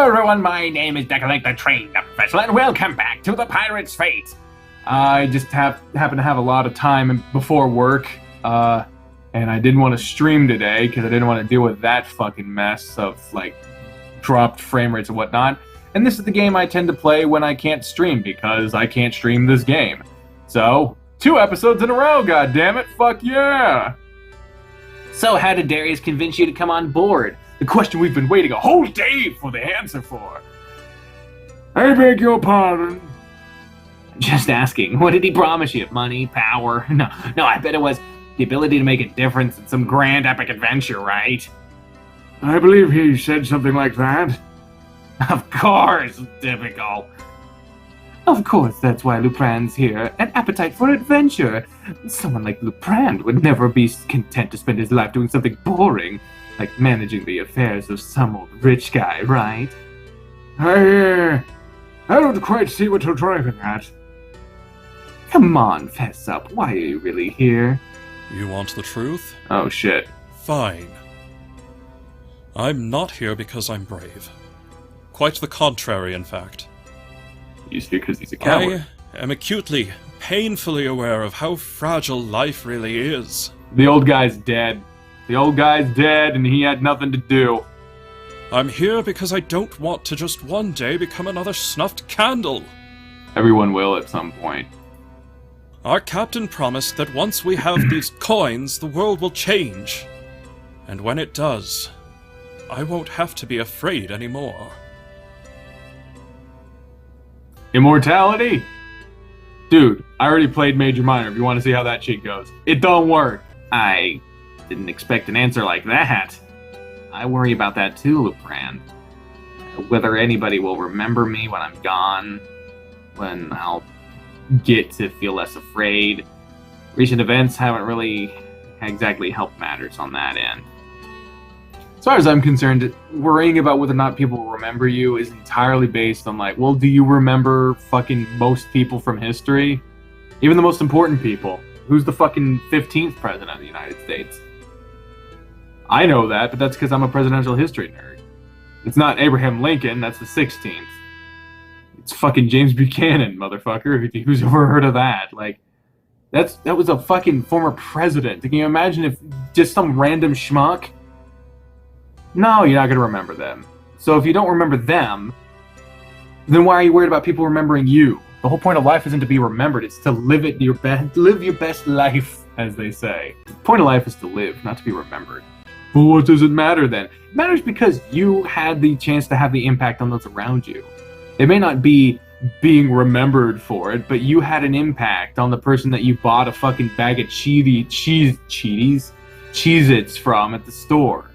Hello everyone, my name is Decalink the Train Professional, and welcome back to the Pirate's Fate. I just happen to have a lot of time before work, and I didn't want to stream today because I didn't want to deal with that fucking mess of, like, dropped frame rates and whatnot. And this is the game I tend to play when I can't stream because I can't stream this game. So, 2 episodes in a row, goddammit, fuck yeah! So how did Darius convince you to come on board? The question we've been waiting a whole day for the answer for. I beg your pardon. Just asking, what did he promise you? Money? Power? No, I bet it was the ability to make a difference in some grand epic adventure, right? I believe he said something like that. Of course, typical. Of course, that's why Lupran's here. An appetite for adventure. Someone like Lupran would never be content to spend his life doing something boring, like managing the affairs of some old rich guy, right? I don't quite see what you're driving at. Come on, fess up. Why are you really here? You want the truth? Oh, shit. Fine. I'm not here because I'm brave. Quite the contrary, in fact. He's here because he's a coward. I am acutely, painfully aware of how fragile life really is. The old guy's dead. The old guy's dead, and he had nothing to do. I'm here because I don't want to just one day become another snuffed candle. Everyone will at some point. Our captain promised that once we have these coins, the world will change. And when it does, I won't have to be afraid anymore. Immortality? Dude, I already played Major Minor if you want to see how that shit goes. It don't work. I didn't expect an answer like that. I worry about that too, Lupran. Whether anybody will remember me when I'm gone, when I'll get to feel less afraid. Recent events haven't really exactly helped matters on that end. As far as I'm concerned, worrying about whether or not people will remember you is entirely based on, like, well, do you remember fucking most people from history? Even the most important people. Who's the fucking 15th president of the United States? I know that, but that's because I'm a presidential history nerd. It's not Abraham Lincoln, that's the 16th. It's fucking James Buchanan, motherfucker. Who's ever heard of that? Like, that was a fucking former president. Can you imagine if just some random schmuck? No, you're not going to remember them. So if you don't remember them, then why are you worried about people remembering you? The whole point of life isn't to be remembered, it's to live your best life, as they say. The point of life is to live, not to be remembered. Well, what does it matter then? It matters because you had the chance to have the impact on those around you. It may not be being remembered for it, but you had an impact on the person that you bought a fucking bag of Cheez-Its from at the store.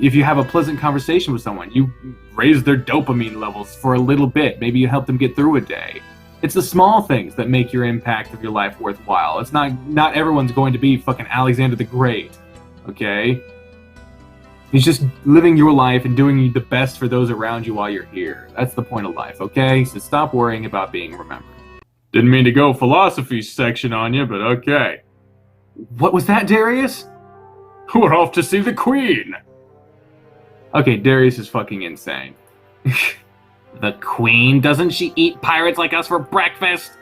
If you have a pleasant conversation with someone, you raise their dopamine levels for a little bit. Maybe you help them get through a day. It's the small things that make your impact of your life worthwhile. It's not everyone's going to be fucking Alexander the Great, okay? It's just living your life and doing the best for those around you while you're here. That's the point of life, okay? So stop worrying about being remembered. Didn't mean to go philosophy section on you, but okay. What was that, Darius? We're off to see the Queen! Okay, Darius is fucking insane. The Queen? Doesn't she eat pirates like us for breakfast?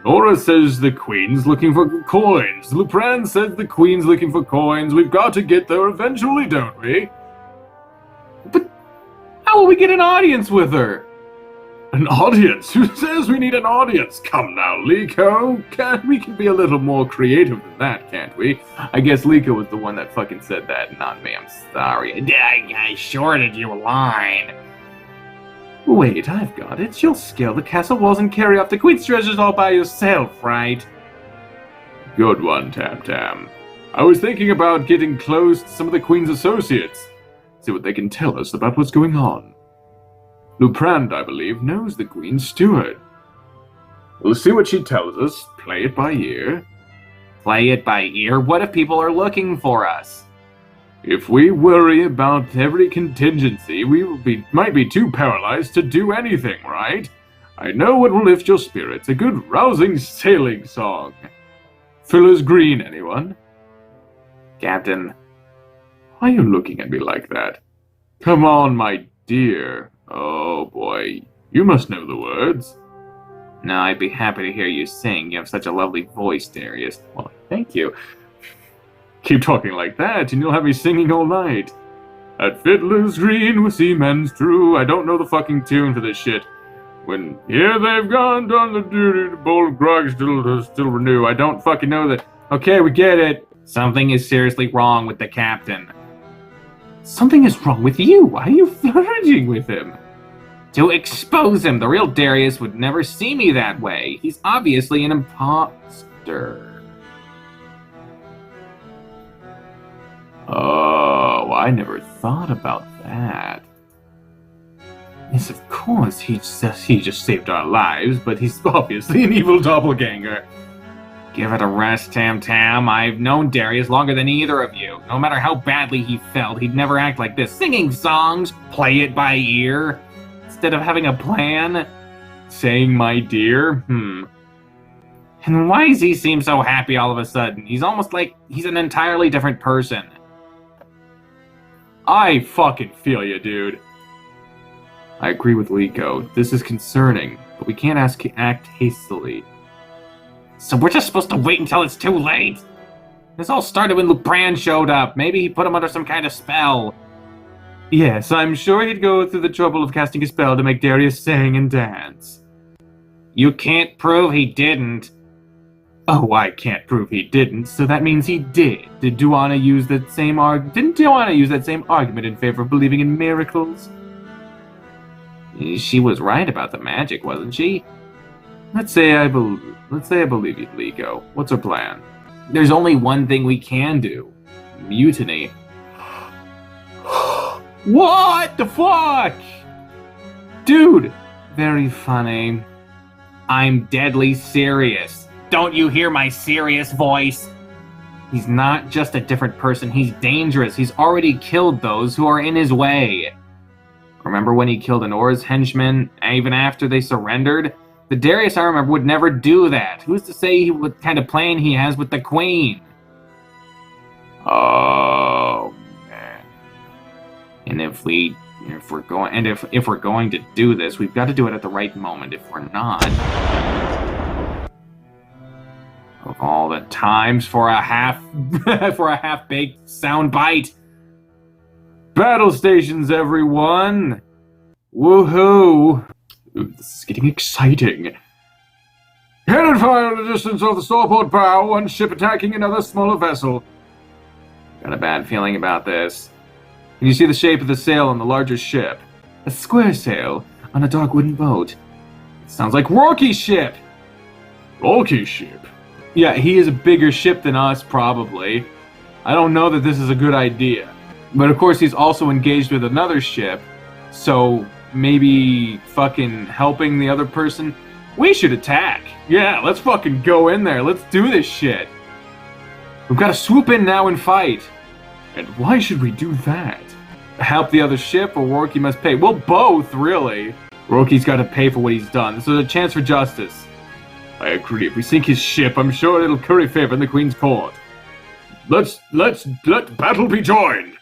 Nora says the Queen's looking for coins. Lupran says the Queen's looking for coins. We've got to get there eventually, don't we? But how will we get an audience with her? An audience? Who says we need an audience? Come now, Liko. We can be a little more creative than that, can't we? I guess Liko was the one that fucking said that, not me. I'm sorry. I shorted you a line. Wait, I've got it. You'll scale the castle walls and carry off the Queen's treasures all by yourself, right? Good one, Tam Tam. I was thinking about getting close to some of the Queen's associates. See what they can tell us about what's going on. Lupran, I believe, knows the Queen's steward. We'll see what she tells us. Play it by ear. Play it by ear? What if people are looking for us? If we worry about every contingency, might be too paralyzed to do anything, right? I know what will lift your spirits. A good rousing sailing song. Fuller's Green, anyone? Captain, why are you looking at me like that? Come on, my dear. Oh boy, you must know the words. No, I'd be happy to hear you sing. You have such a lovely voice, Darius. Well, thank you. Keep talking like that, and you'll have me singing all night. At Fiddler's Green with seamen's true. I don't know the fucking tune for this shit. When here they've gone, done the duty, the bold grog still renew. I don't fucking know that. Okay, we get it. Something is seriously wrong with the captain. Something is wrong with you. Why are you flirting with him? To expose him. The real Darius would never see me that way. He's obviously an imposter. Oh, I never thought about that. Yes, of course, he just saved our lives, but he's obviously an evil doppelganger. Give it a rest, Tam Tam. I've known Darius longer than either of you. No matter how badly he felt, he'd never act like this. Singing songs, play it by ear, instead of having a plan. Saying my dear? And why does he seem so happy all of a sudden? He's almost like he's an entirely different person. I fucking feel you, dude. I agree with Liko. This is concerning, but we can't act hastily. So we're just supposed to wait until it's too late? This all started when Lupran showed up. Maybe he put him under some kind of spell. Yes, I'm sure he'd go through the trouble of casting a spell to make Darius sing and dance. You can't prove he didn't. Oh, I can't prove he didn't, so that means he did. Didn't Duana use that same argument in favor of believing in miracles? She was right about the magic, wasn't she? Let's say I believe you, Liko. What's our plan? There's only one thing we can do. Mutiny. What the fuck? Dude, very funny. I'm deadly serious. Don't you hear my serious voice? He's not just a different person, he's dangerous. He's already killed those who are in his way. Remember when he killed Anora's henchmen, even after they surrendered? The Darius I remember would never do that. Who's to say what kind of plan he has with the Queen? Oh man. And if we're going to do this, we've got to do it at the right moment. If we're not, of all the times for a half-baked soundbite. Battle stations, everyone! Woohoo! Ooh, this is getting exciting. Cannon fire at a distance off the starboard bow, one ship attacking another smaller vessel. Got a bad feeling about this. Can you see the shape of the sail on the larger ship? A square sail on a dark wooden boat. It sounds like Rorky's ship! Rorky's ship? Yeah, he is a bigger ship than us, probably. I don't know that this is a good idea. But of course he's also engaged with another ship, so maybe fucking helping the other person? We should attack! Yeah, let's fucking go in there, let's do this shit! We've got to swoop in now and fight! And why should we do that? Help the other ship, or Rorky must pay? Well, both, really! Rorky's got to pay for what he's done, this is a chance for justice. I agree, if we sink his ship, I'm sure it'll curry favor in the Queen's court. Let battle be joined!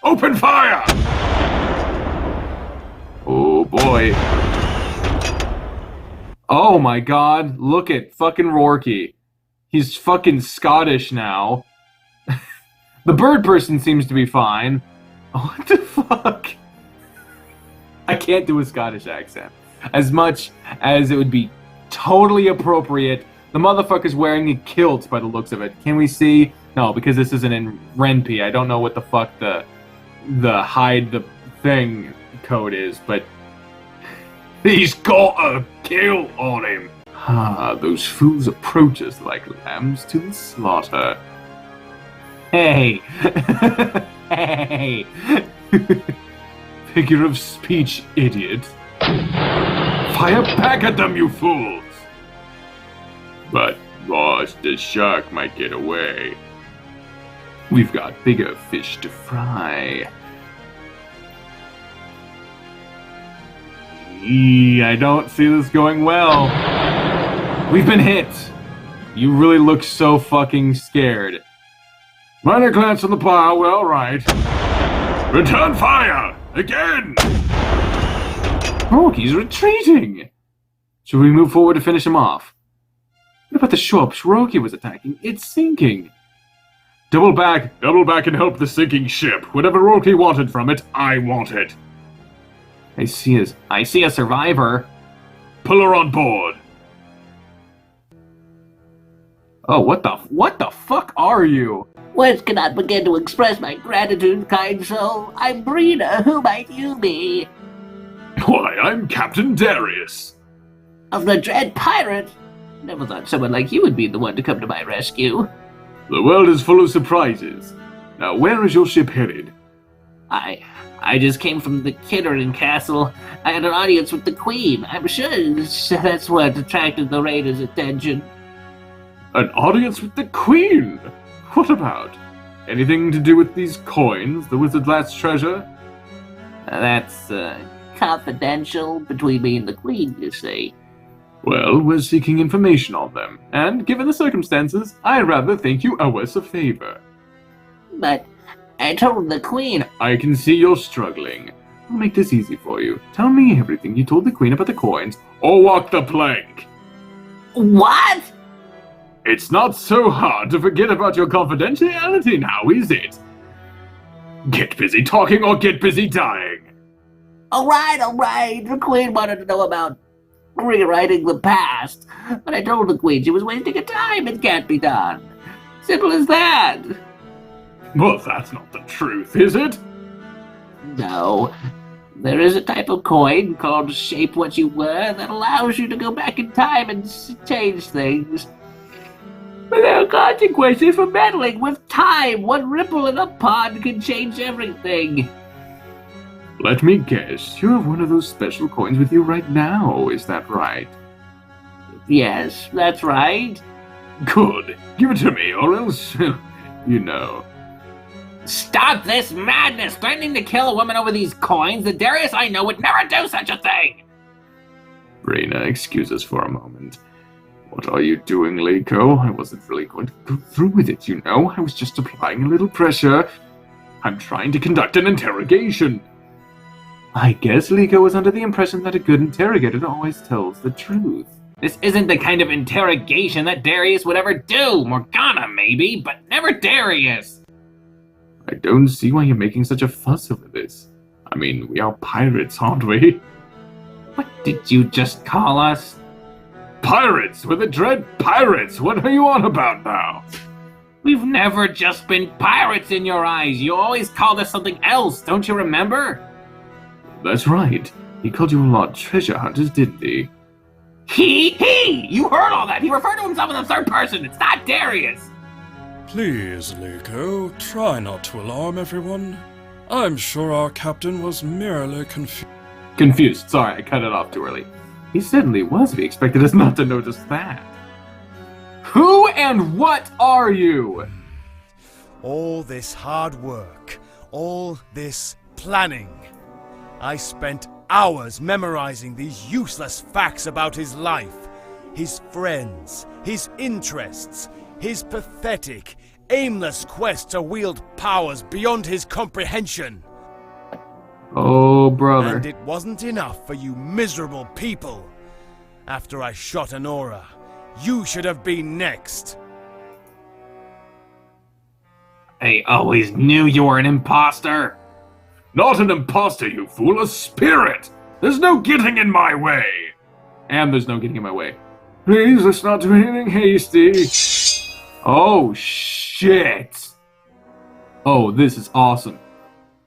Open fire! Oh boy. Oh my god, look at fucking Rorky. He's fucking Scottish now. The bird person seems to be fine. What the fuck? I can't do a Scottish accent. As much as it would be totally appropriate. The motherfucker's wearing a kilt by the looks of it. Can we see? No, because this isn't in Renpy. I don't know what the fuck the hide the thing code is, but he's got a kill on him. Ah, those fools approach us like lambs to the slaughter. Hey! Hey! Figure of speech, idiot. Fire back at them, you fools! But Ross the shark might get away. We've got bigger fish to fry. I don't see this going well. We've been hit. You really look so fucking scared. Minor glance on the bow, well, right. Return fire! Again! Roki's retreating! Should we move forward to finish him off? What about the shop Roki was attacking? It's sinking. Double back and help the sinking ship. Whatever Roki wanted from it, I want it. I see a survivor. Pull her on board. Oh, what the fuck are you? Words cannot begin to express my gratitude, kind soul. I'm BriAnna. Who might you be? Why, I'm Captain Darius. Of the Dread Pirate? Never thought someone like you would be the one to come to my rescue. The world is full of surprises. Now, where is your ship headed? I just came from the Kittering Castle. I had an audience with the Queen. I'm sure that's what attracted the raiders' attention. An audience with the Queen? What about? Anything to do with these coins, the wizard's last treasure? That's confidential between me and the Queen, you see. Well, we're seeking information on them, and given the circumstances, I'd rather think you owe us a favor. But I told the Queen. I can see you're struggling. I'll make this easy for you. Tell me everything you told the Queen about the coins, or walk the plank. What? It's not so hard to forget about your confidentiality now, is it? Get busy talking or get busy dying. All right. The Queen wanted to know about rewriting the past, but I told the Queen she was wasting her time. It can't be done. Simple as that. Well, that's not the truth, is it? No. There is a type of coin called Shape What You Were that allows you to go back in time and change things. But there are consequences for meddling with time. One ripple in a pond can change everything. Let me guess, you have one of those special coins with you right now, is that right? Yes, that's right. Good. Give it to me, or else, you know. Stop this madness! Threatening to kill a woman over these coins? The Darius I know would never do such a thing! BriAnna, excuse us for a moment. What are you doing, Liko? I wasn't really going to go through with it, you know. I was just applying a little pressure. I'm trying to conduct an interrogation. I guess Liko was under the impression that a good interrogator always tells the truth. This isn't the kind of interrogation that Darius would ever do. Morgana, maybe, but never Darius. I don't see why you're making such a fuss over this. I mean, we are pirates, aren't we? What did you just call us? Pirates! We're the Dread Pirates! What are you on about now? We've never just been pirates in your eyes. You always called us something else, don't you remember? That's right. He called you a lot treasure hunters, didn't he? He! You heard all that! He referred to himself in the third person! It's not Darius! Please, Liko, try not to alarm everyone. I'm sure our captain was merely confused. Confused. Sorry, I cut it off too early. He certainly was. We expected us not to notice that. Who and what are you? All this hard work, all this planning. I spent hours memorizing these useless facts about his life, his friends, his interests, his pathetic, aimless quest to wield powers beyond his comprehension. Oh, brother. And it wasn't enough for you miserable people. After I shot Anora, you should have been next. I always knew you were an imposter. Not an imposter, you fool, a spirit! There's no getting in my way! And there's no getting in my way. Please, let's not do anything hasty. Oh, shit. Oh, this is awesome.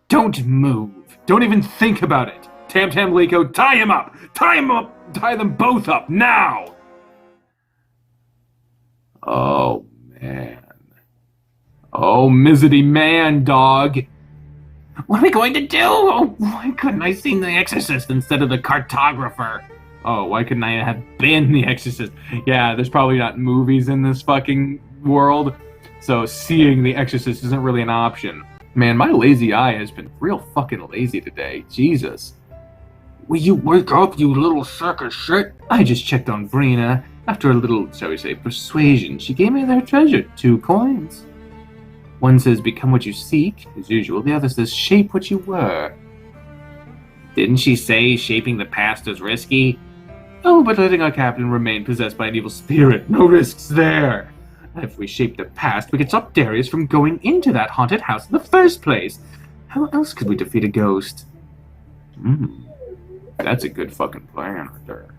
Don't move. Don't even think about it. Tam Liko, tie him up! Tie him up! Tie them both up, now! Oh, man. Oh, Mizzity man, dog. What are we going to do? Oh, why couldn't I seen The Exorcist instead of the cartographer? Oh, why couldn't I have been The Exorcist? Yeah, there's probably not movies in this fucking world, so seeing The Exorcist isn't really an option. Man, my lazy eye has been real fucking lazy today. Jesus. Will you wake up, you little sack of shit? I just checked on BriAnna. After a little, shall we say, persuasion, she gave me their treasure, 2 coins. One says, become what you seek, as usual. The other says, shape what you were. Didn't she say shaping the past is risky? Oh, but letting our captain remain possessed by an evil spirit, no risks there. If we shape the past, we could stop Darius from going into that haunted house in the first place. How else could we defeat a ghost? That's a good fucking plan right there.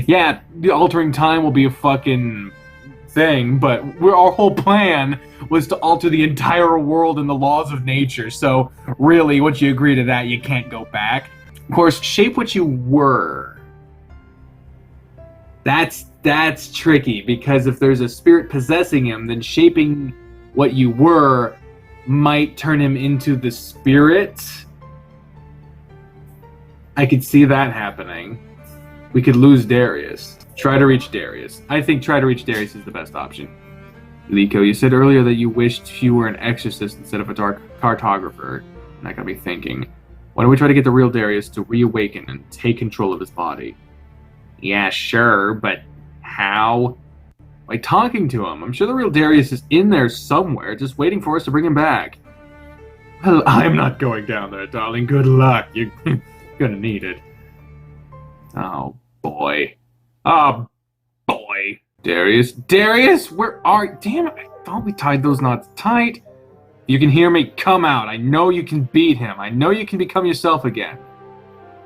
Yeah, the altering time will be a fucking thing, but our whole plan was to alter the entire world and the laws of nature, so really, once you agree to that, you can't go back. Of course, shape what you were. That's tricky, because if there's a spirit possessing him, then shaping what you were might turn him into the spirit. I could see that happening. We could lose Darius. Try to reach Darius. I think try to reach Darius is the best option. Liko, you said earlier that you wished you were an exorcist instead of a dark cartographer. And that got me thinking. Why don't we try to get the real Darius to reawaken and take control of his body? Yeah, sure, but how? By talking to him. I'm sure the real Darius is in there somewhere, just waiting for us to bring him back. Well, I'm not going down there, darling. Good luck. You're gonna need it. Oh, boy. Oh, boy. Darius? Darius? Where are you? Damn it, I thought we tied those knots tight. You can hear me. Come out. I know you can beat him. I know you can become yourself again.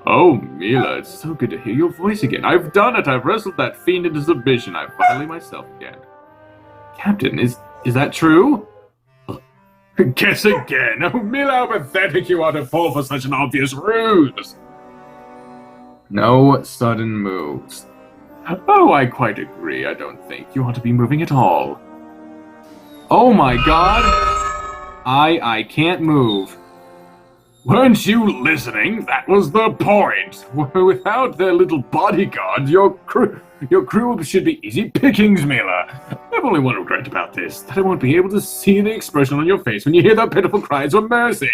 Oh, Mila, it's so good to hear your voice again. I've done it. I've wrestled that fiend into submission. I'm finally myself again. Captain, is that true? Guess again. Oh, Mila, how pathetic you are to fall for such an obvious ruse. No sudden moves. Oh, I quite agree. I don't think you ought to be moving at all. Oh my god! I can't move. Weren't you listening? That was the point. Without their little bodyguard, your crew should be easy pickings, Mila. I've only one regret about this, that I won't be able to see the expression on your face when you hear their pitiful cries for mercy.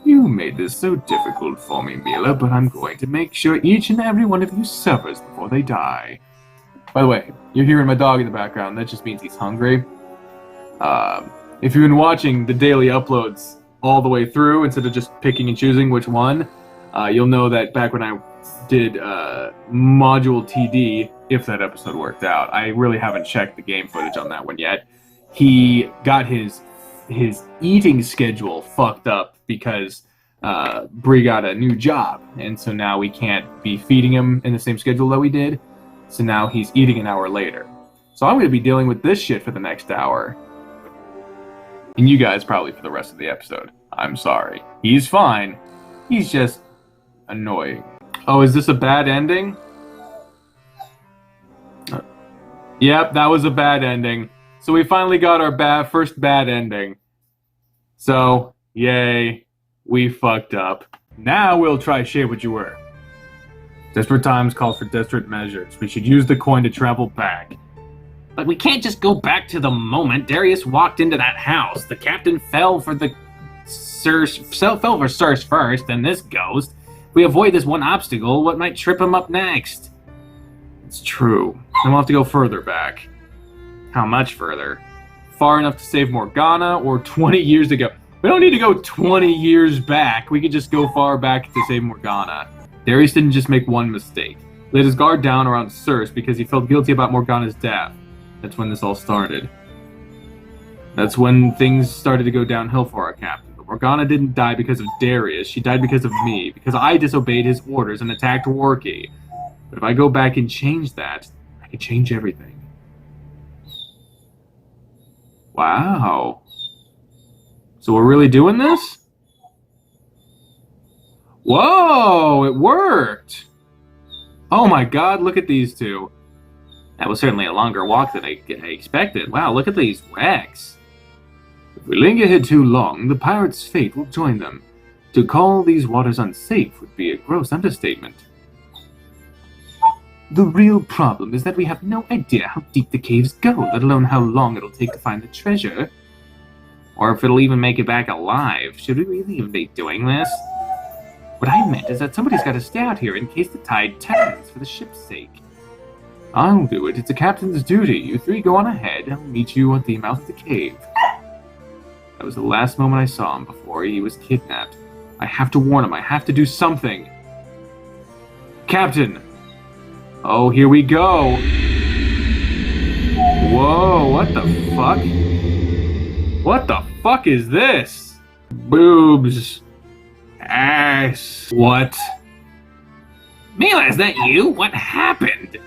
You made this so difficult for me, Mila, but I'm going to make sure each and every one of you suffers before they die. By the way, you're hearing my dog in the background. That just means he's hungry. If you've been watching the daily uploads all the way through, instead of just picking and choosing which one, you'll know that back when I did Module TD, if that episode worked out, I really haven't checked the game footage on that one yet. He got his eating schedule fucked up because Bri got a new job, and so now we can't be feeding him in the same schedule that we did, so now he's eating an hour later. So I'm going to be dealing with this shit for the next hour. And you guys probably for the rest of the episode. I'm sorry. He's fine. He's just annoying. Oh, is this a bad ending? Yep, that was a bad ending. So we finally got our first bad ending. So, yay, we fucked up. Now we'll try shape what you were. Desperate times call for desperate measures. We should use the coin to travel back. But we can't just go back to the moment Darius walked into that house. The captain fell for Circe first, then this ghost. If we avoid this one obstacle, what might trip him up next? It's true. Then we'll have to go further back. How much further? Far enough to save Morgana, or 20 years ago. We don't need to go 20 years back. We could just go far back to save Morgana. Darius didn't just make one mistake. He let his guard down around Circe because he felt guilty about Morgana's death. That's when this all started. That's when things started to go downhill for our captain. But Morgana didn't die because of Darius. She died because of me, because I disobeyed his orders and attacked Worky. But if I go back and change that, I can change everything. Wow. So we're really doing this? Whoa, it worked! Oh my god, look at these two. That was certainly a longer walk than I expected. Wow, look at these wrecks. If we linger here too long, the pirates' fate will join them. To call these waters unsafe would be a gross understatement. The real problem is that we have no idea how deep the caves go, let alone how long it'll take to find the treasure. Or if it'll even make it back alive. Should we really even be doing this? What I meant is that somebody's got to stay out here in case the tide turns, for the ship's sake. I'll do it. It's a captain's duty. You three go on ahead. I'll meet you at the mouth of the cave. That was the last moment I saw him before he was kidnapped. I have to warn him. I have to do something. Captain! Oh, here we go! Whoa, what the fuck? What the fuck is this? Boobs. Ass. What? Mila, is that you? What happened?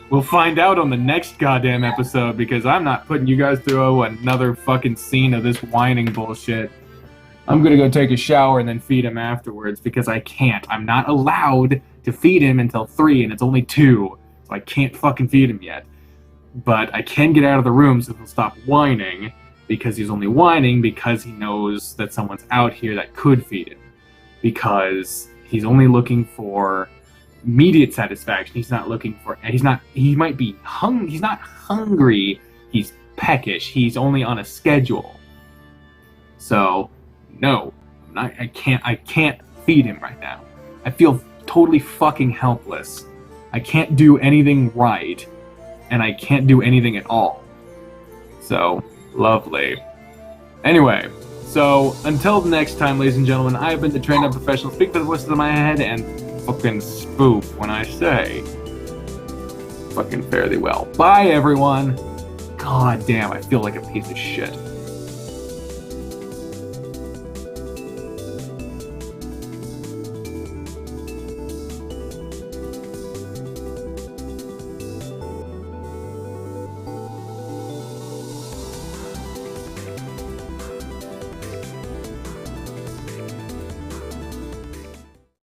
We'll find out on the next goddamn episode, because I'm not putting you guys through another fucking scene of this whining bullshit. I'm gonna go take a shower and then feed him afterwards, because I can't. I'm not allowed to feed him until 3, and it's only 2. So I can't fucking feed him yet. But I can get out of the room so he'll stop whining, because he's only whining because he knows that someo's out here that could feed him. Because he's only looking for immediate satisfaction. He's not looking for, he might be he's not hungry, he's peckish, he's only on a schedule. So, no, I can't feed him right now. I feel totally fucking helpless. I can't do anything right, and I can't do anything at all. So, lovely. Anyway, so until the next time, ladies and gentlemen, I have been the trained up professional, speak for the voices of my head, and fucking spook when I say. Fucking fare thee well. Bye, everyone. God damn, I feel like a piece of shit.